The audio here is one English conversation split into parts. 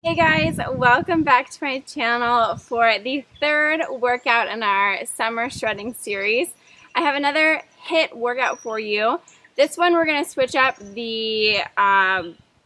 Hey guys, welcome back to my channel for the third workout in our summer shredding series. I have another HIIT workout for you. This one we're going to switch up the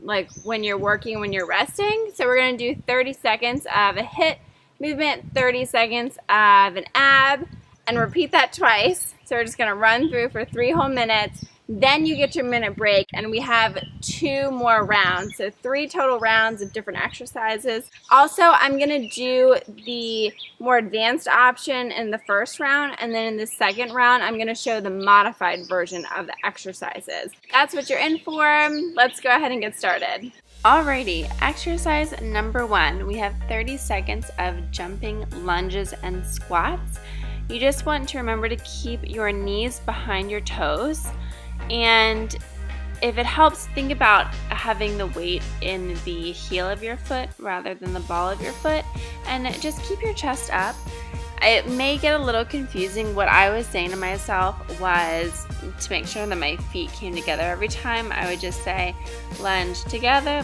like when you're working, when you're resting. So we're going to do 30 seconds of a HIIT movement, 30 seconds of an ab, and repeat that twice. So we're just going to run through for 3 whole minutes. Then you get your minute break, and we have 2 more rounds, so 3 total rounds of different exercises. Also, I'm going to do the more advanced option in the first round, and then in the second round, I'm going to show the modified version of the exercises. That's what you're in for. Let's go ahead and get started. Alrighty, exercise number 1. We have 30 seconds of jumping lunges and squats. You just want to remember to keep your knees behind your toes. And if it helps, think about having the weight in the heel of your foot rather than the ball of your foot, and just keep your chest up. It may get a little confusing. What I was saying to myself was to make sure that my feet came together every time. I would just say lunge together,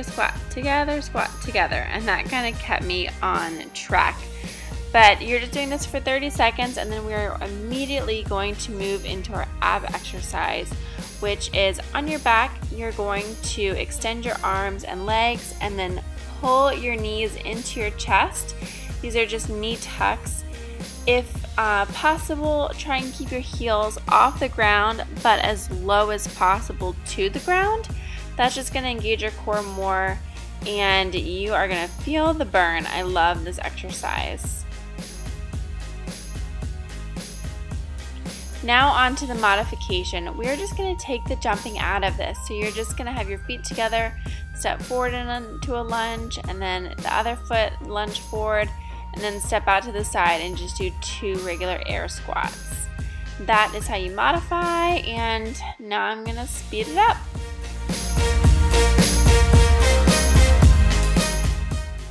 squat together, and that kind of kept me on track. But you're just doing this for 30 seconds, and then we're immediately going to move into our ab exercise, which is on your back. You're going to extend your arms and legs and then pull your knees into your chest. These are just knee tucks. If possible, try and keep your heels off the ground, but as low as possible to the ground. That's just going to engage your core more, and you are going to feel the burn. I love this exercise. Now on to the modification. We're just going to take the jumping out of this. So you're just going to have your feet together, step forward into a lunge, and then the other foot lunge forward, and then step out to the side and just do 2 regular air squats. That is how you modify, and now I'm going to speed it up.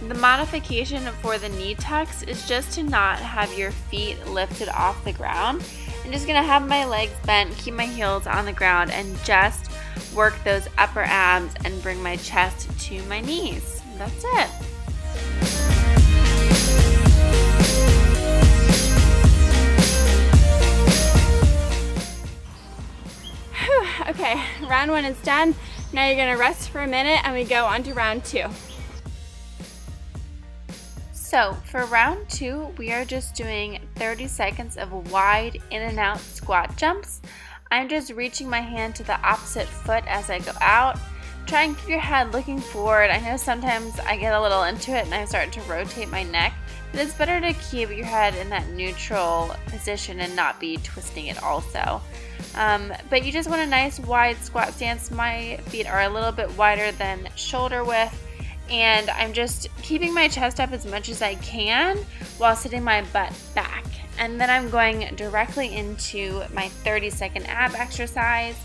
The modification for the knee tucks is just to not have your feet lifted off the ground. I'm just going to have my legs bent, keep my heels on the ground, and just work those upper abs and bring my chest to my knees. That's it. Whew. Okay, round 1 is done. Now you're going to rest for a minute, and we go on to round 2. So for round 2, we are just doing 30 seconds of wide in and out squat jumps. I'm just reaching my hand to the opposite foot as I go out. Try and keep your head looking forward. I know sometimes I get a little into it and I start to rotate my neck, but it's better to keep your head in that neutral position and not be twisting it also. But you just want a nice wide squat stance. My feet are a little bit wider than shoulder width, and I'm just keeping my chest up as much as I can while sitting my butt back. And then I'm going directly into my 30-second ab exercise,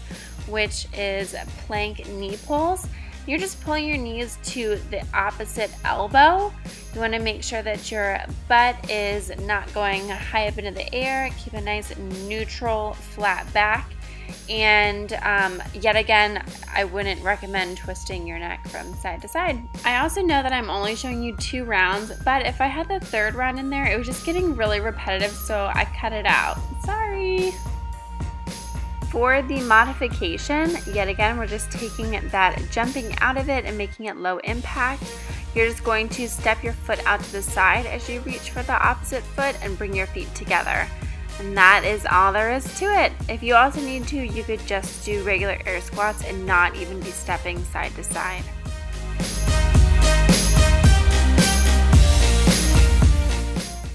which is plank knee pulls. You're just pulling your knees to the opposite elbow. You want to make sure that your butt is not going high up into the air. Keep a nice neutral flat back. And yet again, I wouldn't recommend twisting your neck from side to side. I also know that I'm only showing you 2 rounds, but if I had the 3rd round in there, it was just getting really repetitive, so I cut it out. Sorry. For the modification, yet again, we're just taking that jumping out of it and making it low impact. You're just going to step your foot out to the side as you reach for the opposite foot and bring your feet together. And that is all there is to it. If you also need to, you could just do regular air squats and not even be stepping side to side.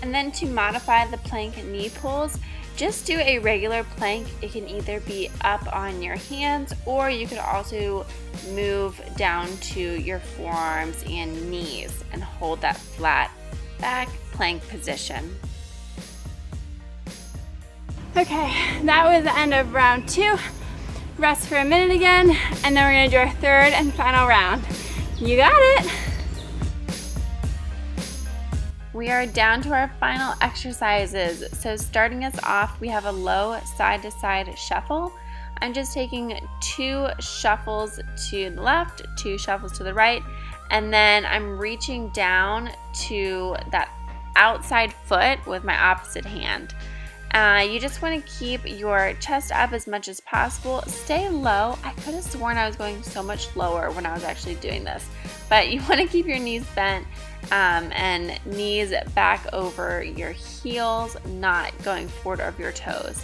And then to modify the plank knee pulls, just do a regular plank. It can either be up on your hands, or you could also move down to your forearms and knees and hold that flat back plank position. Okay, that was the end of round 2. Rest for a minute again, and then we're going to do our 3rd and final round. You got it! We are down to our final exercises. So starting us off, we have a low side-to-side shuffle. I'm just taking 2 shuffles to the left, 2 shuffles to the right, and then I'm reaching down to that outside foot with my opposite hand. You just want to keep your chest up as much as possible. Stay low. I could have sworn I was going so much lower when I was actually doing this, but you want to keep your knees bent and knees back over your heels, not going forward of your toes.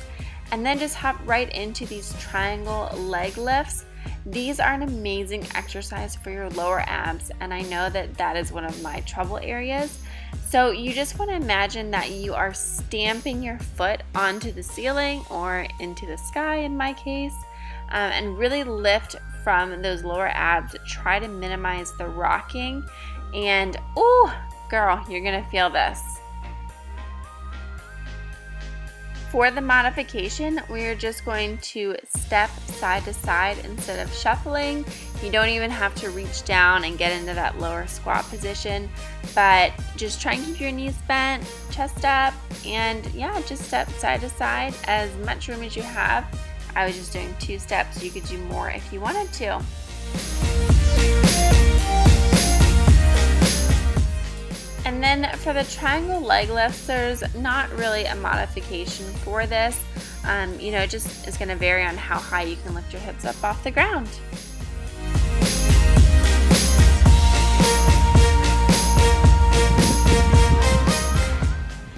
And then just hop right into these triangle leg lifts. These are an amazing exercise for your lower abs, and I know that that is one of my trouble areas. So you just want to imagine that you are stamping your foot onto the ceiling or into the sky in my case, and really lift from those lower abs. Try to minimize the rocking, and oh girl, you're gonna feel this. For the modification, we're just going to step side to side instead of shuffling. You don't even have to reach down and get into that lower squat position, but just try and keep your knees bent, chest up, and yeah, just step side to side as much room as you have. I was just doing 2 steps. You could do more if you wanted to. And then for the triangle leg lifts, there's not really a modification for this. It just is going to vary on how high you can lift your hips up off the ground.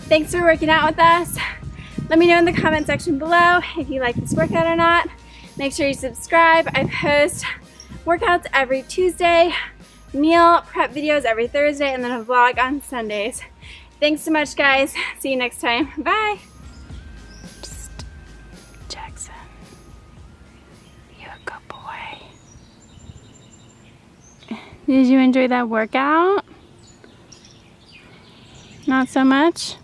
Thanks for working out with us. Let me know in the comment section below if you like this workout or not. Make sure you subscribe. I post workouts every Tuesday, meal prep videos every Thursday, and then a vlog on Sundays. Thanks so much, guys. See you next time. Bye. Psst. Jackson, you're a good boy. Did you enjoy that workout? Not so much?